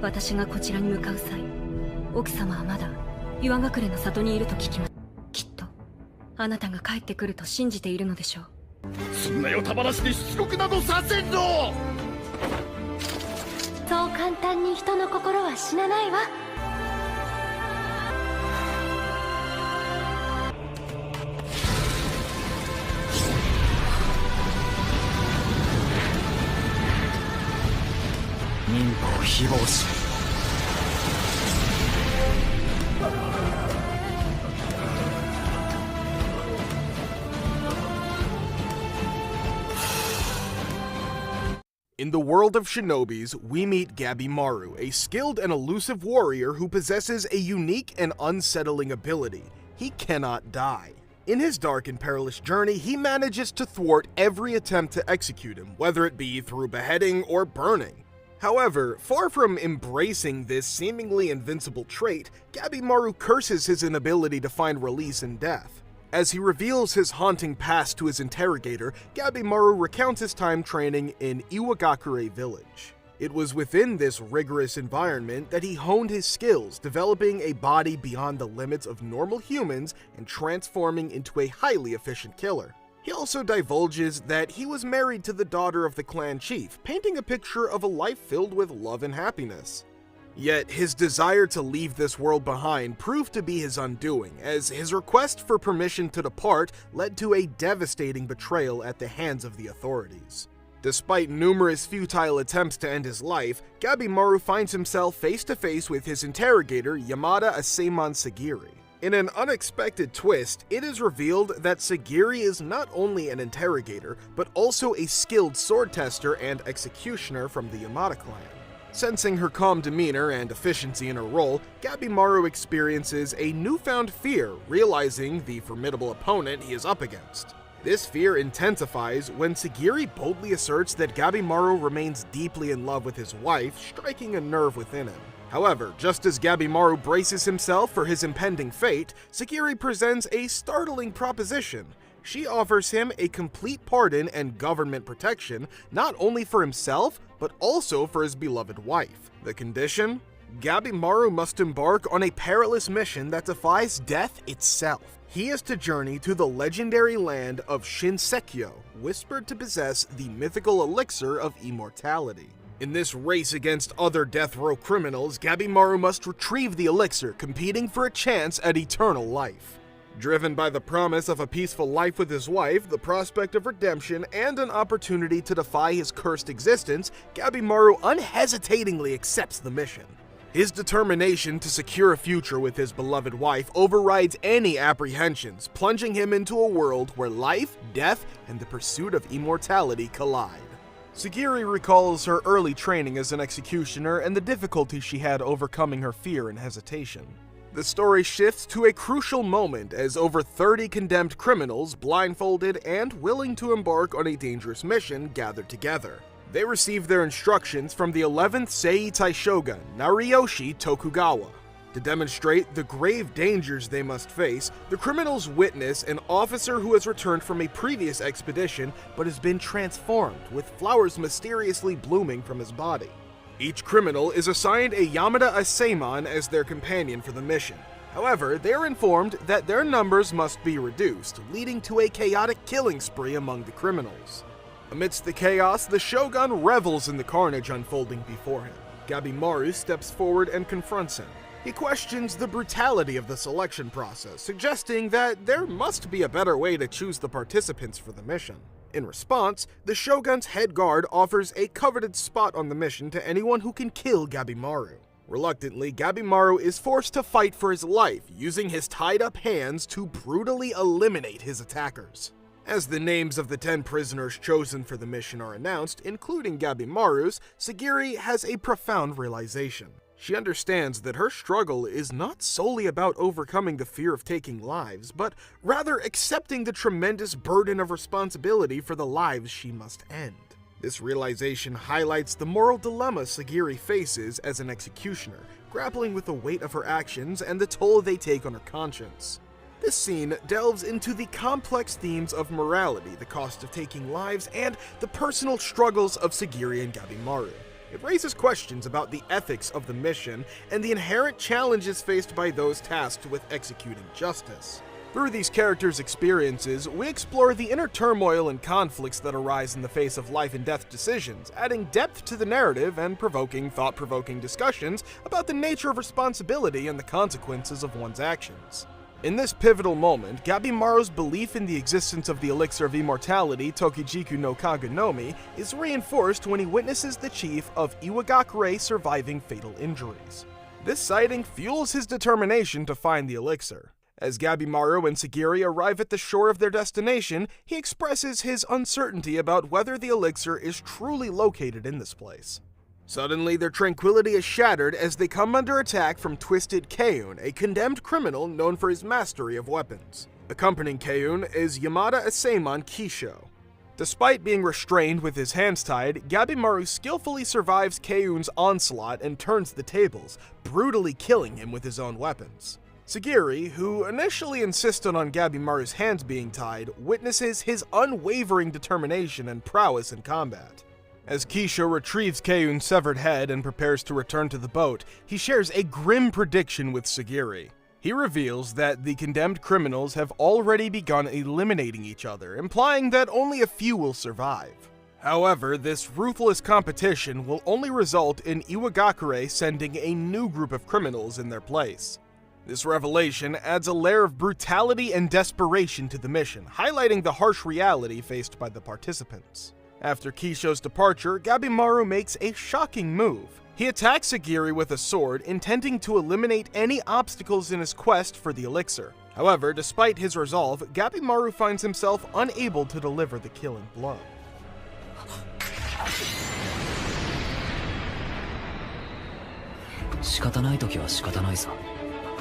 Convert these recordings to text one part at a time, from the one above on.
私がこちらに向かう際、奥様はまだ岩隠れの里にいると聞きます。きっとあなたが帰ってくると信じているのでしょう。そんなよた話で出力などさせんぞ。そう簡単に人の心は死なないわ。民法非暴死。In the world of shinobis, we meet Gabimaru, a skilled and elusive warrior who possesses a unique and unsettling ability. He cannot die. In his dark and perilous journey, he manages to thwart every attempt to execute him, whether it be through beheading or burning. However, far from embracing this seemingly invincible trait, Gabimaru curses his inability to find release in death. As he reveals his haunting past to his interrogator, Gabimaru recounts his time training in Iwagakure village. It was within this rigorous environment that he honed his skills, developing a body beyond the limits of normal humans and transforming into a highly efficient killer. He also divulges that he was married to the daughter of the clan chief, painting a picture of a life filled with love and happiness. Yet, his desire to leave this world behind proved to be his undoing, as his request for permission to depart led to a devastating betrayal at the hands of the authorities. Despite numerous futile attempts to end his life, Gabimaru finds himself face to face with his interrogator, Yamada Asemon Sagiri. In an unexpected twist, it is revealed that Sagiri is not only an interrogator, but also a skilled sword tester and executioner from the Yamada clan. Sensing her calm demeanor and efficiency in her role, Gabimaru experiences a newfound fear, realizing the formidable opponent he is up against. This fear intensifies when Sagiri boldly asserts that Gabimaru remains deeply in love with his wife, striking a nerve within him. However, just as Gabimaru braces himself for his impending fate, Sagiri presents a startling proposition. She offers him a complete pardon and government protection, not only for himself, but also for his beloved wife. The condition? Gabimaru must embark on a perilous mission that defies death itself. He is to journey to the legendary land of Shinseikyo, whispered to possess the mythical elixir of immortality. In this race against other death row criminals, Gabimaru must retrieve the elixir, competing for a chance at eternal life. Driven by the promise of a peaceful life with his wife, the prospect of redemption, and an opportunity to defy his cursed existence, Gabimaru unhesitatingly accepts the mission. His determination to secure a future with his beloved wife overrides any apprehensions, plunging him into a world where life, death, and the pursuit of immortality collide. Sagiri recalls her early training as an executioner and the difficulty she had overcoming her fear and hesitation. The story shifts to a crucial moment as over 30 condemned criminals, blindfolded and willing to embark on a dangerous mission, gather together. They receive their instructions from the 11th Seitai Shogun, Nariyoshi Tokugawa. To demonstrate the grave dangers they must face, the criminals witness an officer who has returned from a previous expedition but has been transformed, with flowers mysteriously blooming from his body. Each criminal is assigned a Yamada Asemon as their companion for the mission. However, they are informed that their numbers must be reduced, leading to a chaotic killing spree among the criminals. Amidst the chaos, the Shogun revels in the carnage unfolding before him. Gabimaru steps forward and confronts him. He questions the brutality of the selection process, suggesting that there must be a better way to choose the participants for the mission. In response, the Shogun's head guard offers a coveted spot on the mission to anyone who can kill Gabimaru. Reluctantly, Gabimaru is forced to fight for his life, using his tied-up hands to brutally eliminate his attackers. As the names of the 10 prisoners chosen for the mission are announced, including Gabimaru's, Sagiri has a profound realization. She understands that her struggle is not solely about overcoming the fear of taking lives, but rather accepting the tremendous burden of responsibility for the lives she must end. This realization highlights the moral dilemma Sagiri faces as an executioner, grappling with the weight of her actions and the toll they take on her conscience. This scene delves into the complex themes of morality, the cost of taking lives, and the personal struggles of Sagiri and Gabimaru. It raises questions about the ethics of the mission and the inherent challenges faced by those tasked with executing justice. Through these characters' experiences, we explore the inner turmoil and conflicts that arise in the face of life and death decisions, adding depth to the narrative and provoking thought-provoking discussions about the nature of responsibility and the consequences of one's actions. In this pivotal moment, Gabimaru's belief in the existence of the elixir of immortality Tokijiku no Kaganomi is reinforced when he witnesses the chief of Iwagakure surviving fatal injuries. This sighting fuels his determination to find the elixir. As Gabimaru and Sagiri arrive at the shore of their destination, he expresses his uncertainty about whether the elixir is truly located in this place. Suddenly, their tranquility is shattered as they come under attack from Twisted Keiun, a condemned criminal known for his mastery of weapons. Accompanying Keiun is Yamada Asaemon Kisho. Despite being restrained with his hands tied, Gabimaru skillfully survives Keiun's onslaught and turns the tables, brutally killing him with his own weapons. Sagiri, who initially insisted on Gabimaru's hands being tied, witnesses his unwavering determination and prowess in combat. As Kisho retrieves Keiun's severed head and prepares to return to the boat, he shares a grim prediction with Sagiri. He reveals that the condemned criminals have already begun eliminating each other, implying that only a few will survive. However, this ruthless competition will only result in Iwagakure sending a new group of criminals in their place. This revelation adds a layer of brutality and desperation to the mission, highlighting the harsh reality faced by the participants. After Kisho's departure, Gabimaru makes a shocking move. He attacks Sagiri with a sword, intending to eliminate any obstacles in his quest for the elixir. However, despite his resolve, Gabimaru finds himself unable to deliver the killing blow. 仕方ない時は仕方ないさ。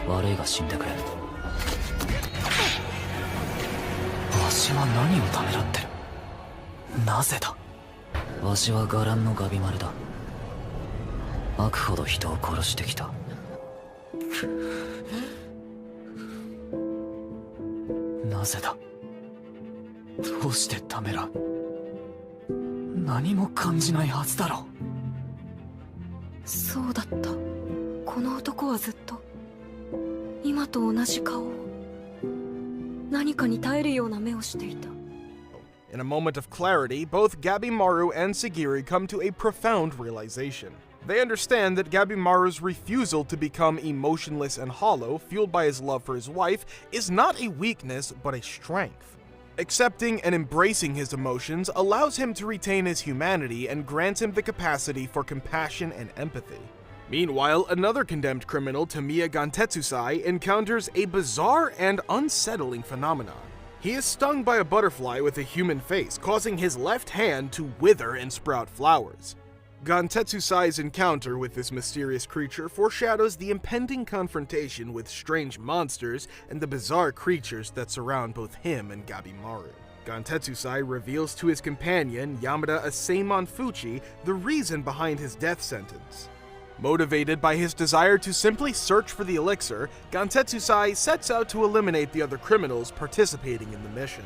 悪いが死んでくれ。わしは何をためらってる。なぜだ。わしは伽藍のガビマルだ。悪ほど人を殺してきた。なぜだ。どうしてためらう。何も感じないはずだろう。そうだった。この男はずっと今と同じ顔を何かに耐えるような目をしていた。 In a moment of clarity, both Gabimaru and Sagiri come to a profound realization. They understand that Gabimaru's refusal to become emotionless and hollow, fueled by his love for his wife, is not a weakness but a strength. Accepting and embracing his emotions allows him to retain his humanity and grants him the capacity for compassion and empathy. Meanwhile, another condemned criminal, Tamiya Gantetsusai, encounters a bizarre and unsettling phenomenon. He is stung by a butterfly with a human face, causing his left hand to wither and sprout flowers. Gantetsusai's encounter with this mysterious creature foreshadows the impending confrontation with strange monsters and the bizarre creatures that surround both him and Gabimaru. Gantetsusai reveals to his companion, Yamada Asaemon Fuchi, the reason behind his death sentence. Motivated by his desire to simply search for the elixir, Gantetsusai sets out to eliminate the other criminals participating in the mission.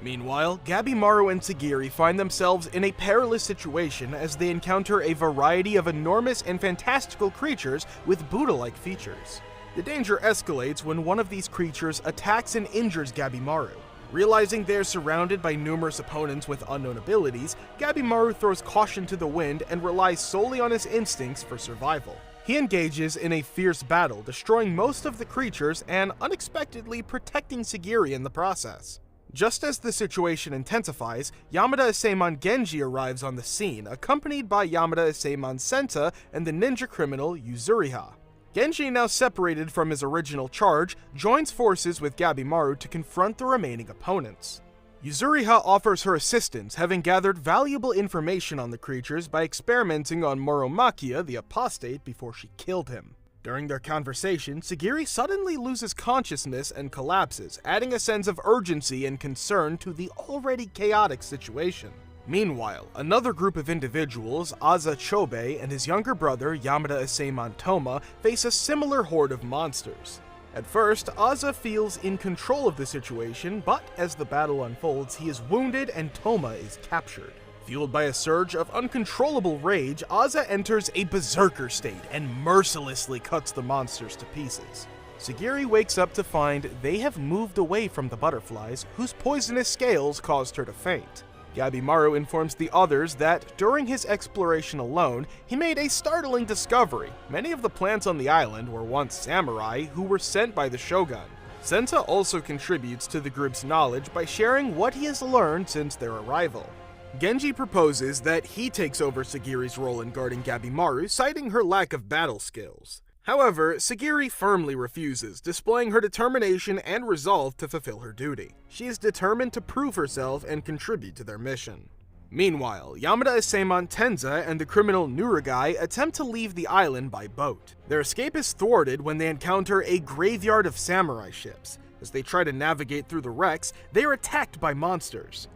Meanwhile, Gabimaru and Sagiri find themselves in a perilous situation as they encounter a variety of enormous and fantastical creatures with Buddha-like features. The danger escalates when one of these creatures attacks and injures Gabimaru. Realizing they are surrounded by numerous opponents with unknown abilities, Gabimaru throws caution to the wind and relies solely on his instincts for survival. He engages in a fierce battle, destroying most of the creatures and unexpectedly protecting Sagiri in the process. Just as the situation intensifies, Yamada Asaemon Genji arrives on the scene, accompanied by Yamada Asaemon Senta and the ninja criminal Yuzuriha. Genji, now separated from his original charge, joins forces with Gabimaru to confront the remaining opponents. Yuzuriha offers her assistance, having gathered valuable information on the creatures by experimenting on Muromakia, the apostate, before she killed him. During their conversation, Sagiri suddenly loses consciousness and collapses, adding a sense of urgency and concern to the already chaotic situation. Meanwhile, another group of individuals, Aza Chobei and his younger brother Yamada Asaemon Toma, face a similar horde of monsters. At first, Aza feels in control of the situation, but as the battle unfolds, he is wounded and Toma is captured. Fueled by a surge of uncontrollable rage, Aza enters a berserker state and mercilessly cuts the monsters to pieces. Sagiri wakes up to find they have moved away from the butterflies, whose poisonous scales caused her to faint. Gabimaru informs the others that during his exploration alone, he made a startling discovery. Many of the plants on the island were once samurai who were sent by the shogun. Senta also contributes to the group's knowledge by sharing what he has learned since their arrival. Genji proposes that he takes over Sagiri's role in guarding Gabimaru, citing her lack of battle skills. However, Sagiri firmly refuses, displaying her determination and resolve to fulfill her duty. She is determined to prove herself and contribute to their mission. Meanwhile, Yamada Iseman Tenza and the criminal Nurugai attempt to leave the island by boat. Their escape is thwarted when they encounter a graveyard of samurai ships. As they try to navigate through the wrecks, they are attacked by monsters.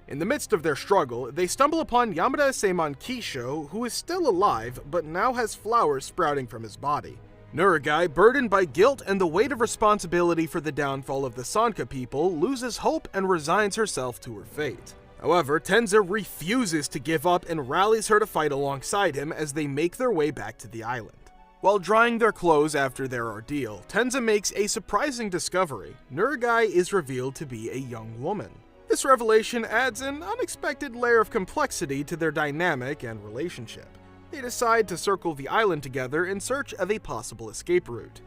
In the midst of their struggle, they stumble upon Yamada Iseman Kisho, who is still alive, but now has flowers sprouting from his body. Nurugai, burdened by guilt and the weight of responsibility for the downfall of the Sanka people, loses hope and resigns herself to her fate. However, Tenza refuses to give up and rallies her to fight alongside him as they make their way back to the island. While drying their clothes after their ordeal, Tenza makes a surprising discovery. Nurugai is revealed to be a young woman. This revelation adds an unexpected layer of complexity to their dynamic and relationship. They decide to circle the island together in search of a possible escape route.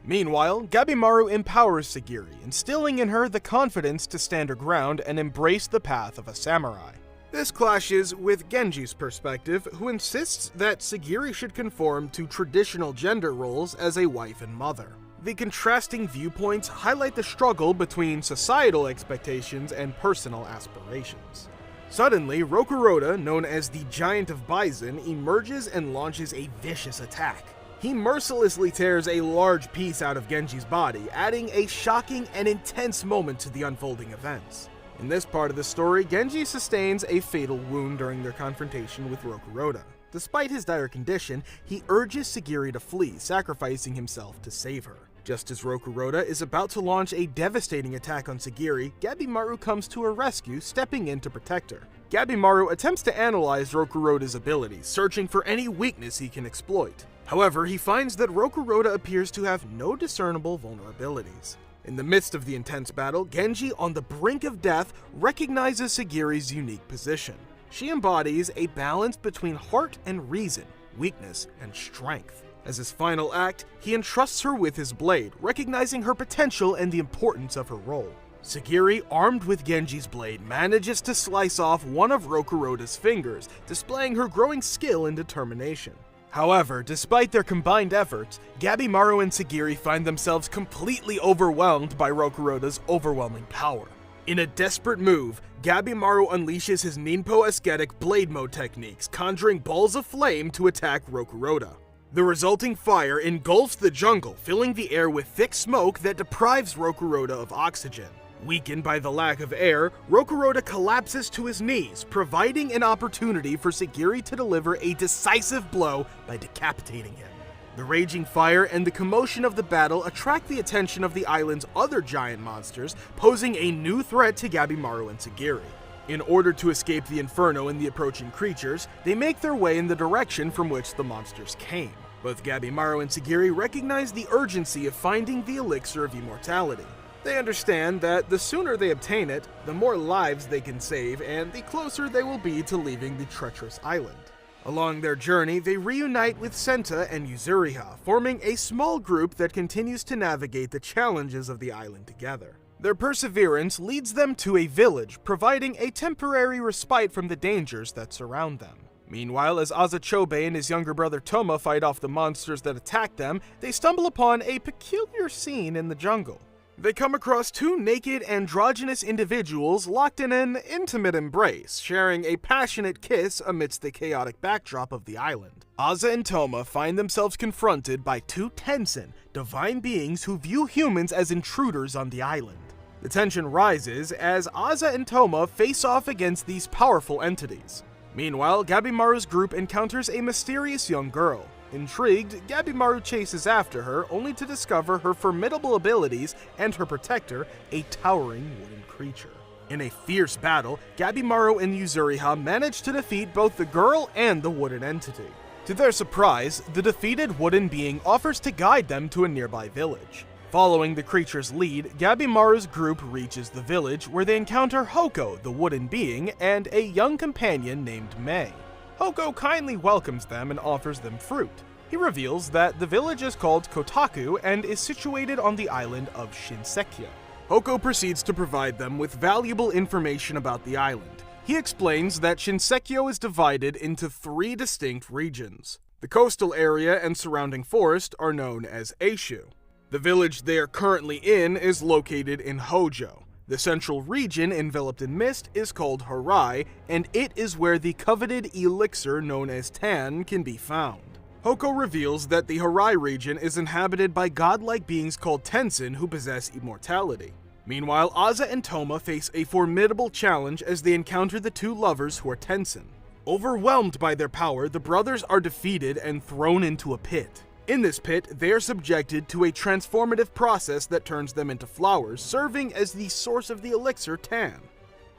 Meanwhile, Gabimaru empowers Sagiri, instilling in her the confidence to stand her ground and embrace the path of a samurai. This clashes with Genji's perspective, who insists that Sagiri should conform to traditional gender roles as a wife and mother. The contrasting viewpoints highlight the struggle between societal expectations and personal aspirations. Suddenly, Rokuroda, known as the Giant of Bison, emerges and launches a vicious attack. He mercilessly tears a large piece out of Genji's body, adding a shocking and intense moment to the unfolding events. In this part of the story, Genji sustains a fatal wound during their confrontation with Rokuroda. Despite his dire condition, he urges Sagiri to flee, sacrificing himself to save her. Just as Rokuroda is about to launch a devastating attack on Sagiri, Gabimaru comes to her rescue, stepping in to protect her. Gabimaru attempts to analyze Rokuroda's abilities, searching for any weakness he can exploit. However, he finds that Rokuroda appears to have no discernible vulnerabilities. In the midst of the intense battle, Genji, on the brink of death, recognizes Sagiri's unique position. She embodies a balance between heart and reason, weakness and strength. As his final act, he entrusts her with his blade, recognizing her potential and the importance of her role. Sagiri, armed with Genji's blade, manages to slice off one of Rokuroda's fingers, displaying her growing skill and determination. However, despite their combined efforts, Gabimaru and Sagiri find themselves completely overwhelmed by Rokuroda's overwhelming power. In a desperate move, Gabimaru unleashes his Ninpo aesthetic blade mode techniques, conjuring balls of flame to attack Rokuroda. The resulting fire engulfs the jungle, filling the air with thick smoke that deprives Rokuroda of oxygen. Weakened by the lack of air, Rokuroda collapses to his knees, providing an opportunity for Sagiri to deliver a decisive blow by decapitating him. The raging fire and the commotion of the battle attract the attention of the island's other giant monsters, posing a new threat to Gabimaru and Sagiri. In order to escape the inferno and the approaching creatures, they make their way in the direction from which the monsters came. Both Gabimaru and Sagiri recognize the urgency of finding the elixir of immortality. They understand that the sooner they obtain it, the more lives they can save, and the closer they will be to leaving the treacherous island. Along their journey, they reunite with Senta and Yuzuriha, forming a small group that continues to navigate the challenges of the island together. Their perseverance leads them to a village, providing a temporary respite from the dangers that surround them. Meanwhile, as Azachobe and his younger brother Toma fight off the monsters that attack them, they stumble upon a peculiar scene in the jungle. They come across two naked, androgynous individuals locked in an intimate embrace, sharing a passionate kiss amidst the chaotic backdrop of the island. Aza and Toma find themselves confronted by two Tensen, divine beings who view humans as intruders on the island. The tension rises as Aza and Toma face off against these powerful entities. Meanwhile, Gabimaru's group encounters a mysterious young girl. Intrigued, Gabimaru chases after her, only to discover her formidable abilities and her protector, a towering wooden creature. In a fierce battle, Gabimaru and Yuzuriha manage to defeat both the girl and the wooden entity. To their surprise, the defeated wooden being offers to guide them to a nearby village. Following the creature's lead, Gabimaru's group reaches the village where they encounter Hoko, the wooden being, and a young companion named Mei. Hoko kindly welcomes them and offers them fruit. He reveals that the village is called Kotaku and is situated on the island of Shinsekia. Hoko proceeds to provide them with valuable information about the island. He explains that Shinsekia is divided into 3 distinct regions. The coastal area and surrounding forest are known as Eishu. The village they are currently in is located in Hojo. The central region enveloped in mist is called Harai, and it is where the coveted elixir known as Tan can be found. Hoko reveals that the Harai region is inhabited by godlike beings called Tenzin who possess immortality. Meanwhile, Aza and Toma face a formidable challenge as they encounter the 2 lovers who are Tenzin. Overwhelmed by their power, the brothers are defeated and thrown into a pit. In this pit, they are subjected to a transformative process that turns them into flowers, serving as the source of the elixir Tan.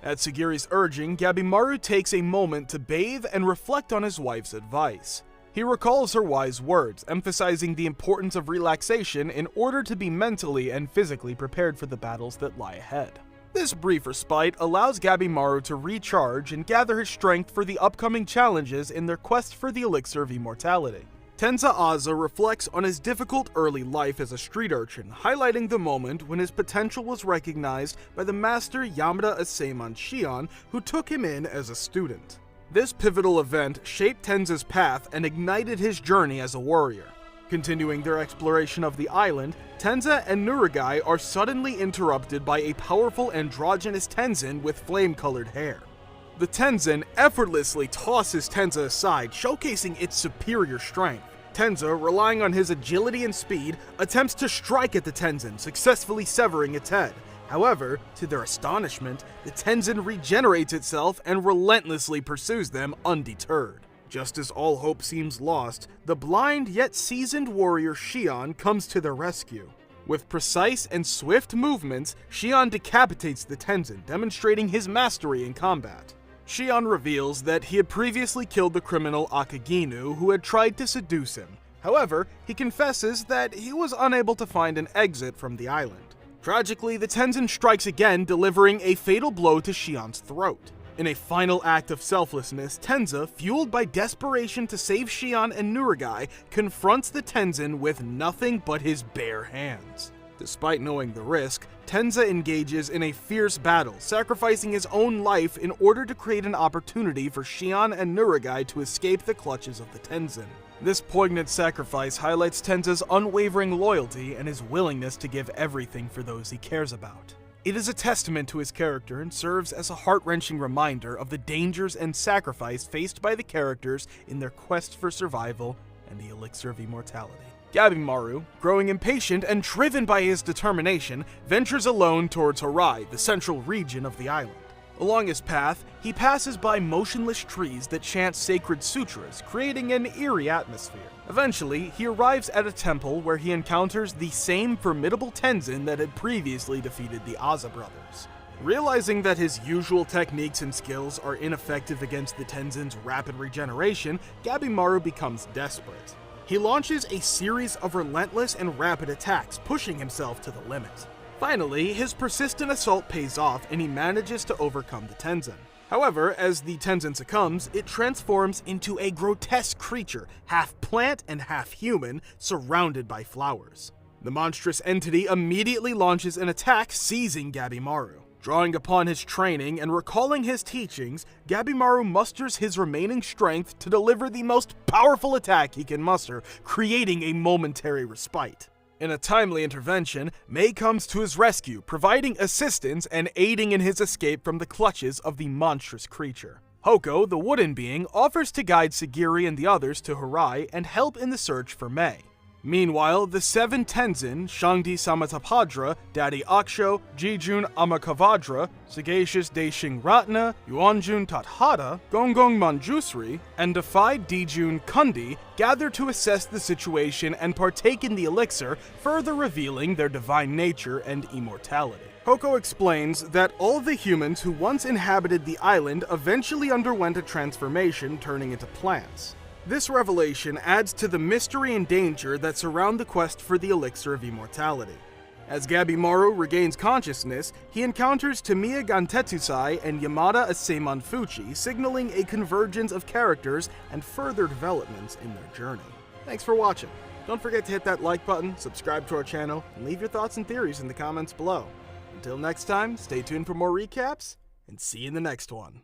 At Sagiri's urging, Gabimaru takes a moment to bathe and reflect on his wife's advice. He recalls her wise words, emphasizing the importance of relaxation in order to be mentally and physically prepared for the battles that lie ahead. This brief respite allows Gabimaru to recharge and gather his strength for the upcoming challenges in their quest for the elixir of immortality. Tenza Aza reflects on his difficult early life as a street urchin, highlighting the moment when his potential was recognized by the master Yamada Aseman Shion, who took him in as a student. This pivotal event shaped Tenza's path and ignited his journey as a warrior. Continuing their exploration of the island, Tenza and Nurugai are suddenly interrupted by a powerful androgynous Tenzin with flame-colored hair. The Tenzin effortlessly tosses Tenza aside, showcasing its superior strength. Tenza, relying on his agility and speed, attempts to strike at the Tenzin, successfully severing its head. However, to their astonishment, the Tenzin regenerates itself and relentlessly pursues them undeterred. Just as all hope seems lost, the blind yet seasoned warrior Shion comes to their rescue. With precise and swift movements, Shion decapitates the Tenzin, demonstrating his mastery in combat. Shion reveals that he had previously killed the criminal Akaginu who had tried to seduce him. However, he confesses that he was unable to find an exit from the island. Tragically, the Tenzin strikes again, delivering a fatal blow to Shion's throat. In a final act of selflessness, Tenza, fueled by desperation to save Shion and Nurugai, confronts the Tenzin with nothing but his bare hands. Despite knowing the risk, Tenza engages in a fierce battle, sacrificing his own life in order to create an opportunity for Shion and Nurugai to escape the clutches of the Tenzin. This poignant sacrifice highlights Tenza's unwavering loyalty and his willingness to give everything for those he cares about. It is a testament to his character and serves as a heart-wrenching reminder of the dangers and sacrifice faced by the characters in their quest for survival and the elixir of immortality. Gabimaru, growing impatient and driven by his determination, ventures alone towards Harai, the central region of the island. Along his path, he passes by motionless trees that chant sacred sutras, creating an eerie atmosphere. Eventually, he arrives at a temple where he encounters the same formidable Tenzin that had previously defeated the Aza brothers. Realizing that his usual techniques and skills are ineffective against the Tenzin's rapid regeneration, Gabimaru becomes desperate. He launches a series of relentless and rapid attacks, pushing himself to the limit. Finally, his persistent assault pays off and he manages to overcome the Tenzin. However, as the Tenzin succumbs, it transforms into a grotesque creature, half plant and half human, surrounded by flowers. The monstrous entity immediately launches an attack, seizing Gabimaru. Drawing upon his training and recalling his teachings, Gabimaru musters his remaining strength to deliver the most powerful attack he can muster, creating a momentary respite. In a timely intervention, Mei comes to his rescue, providing assistance and aiding in his escape from the clutches of the monstrous creature. Hoko, the wooden being, offers to guide Sagiri and the others to Harai and help in the search for Mei. Meanwhile, the seven Tenzin, Shangdi Samatapadra, Daddy Aksho, Jijun Amakavadra, Sagacious Daishing Ratna, Yuanjun Tathada, Gonggong Manjusri, and defied Dijun Kundi gather to assess the situation and partake in the elixir, further revealing their divine nature and immortality. Hoko explains that all the humans who once inhabited the island eventually underwent a transformation, turning into plants. This revelation adds to the mystery and danger that surround the quest for the Elixir of Immortality. As Gabimaru regains consciousness, he encounters Tamiya Gantetsusai and Yamada Aseman Fuchi, signaling a convergence of characters and further developments in their journey. Thanks for watching. Don't forget to hit that like button, subscribe to our channel, and leave your thoughts and theories in the comments below. Until next time, stay tuned for more recaps, and see you in the next one.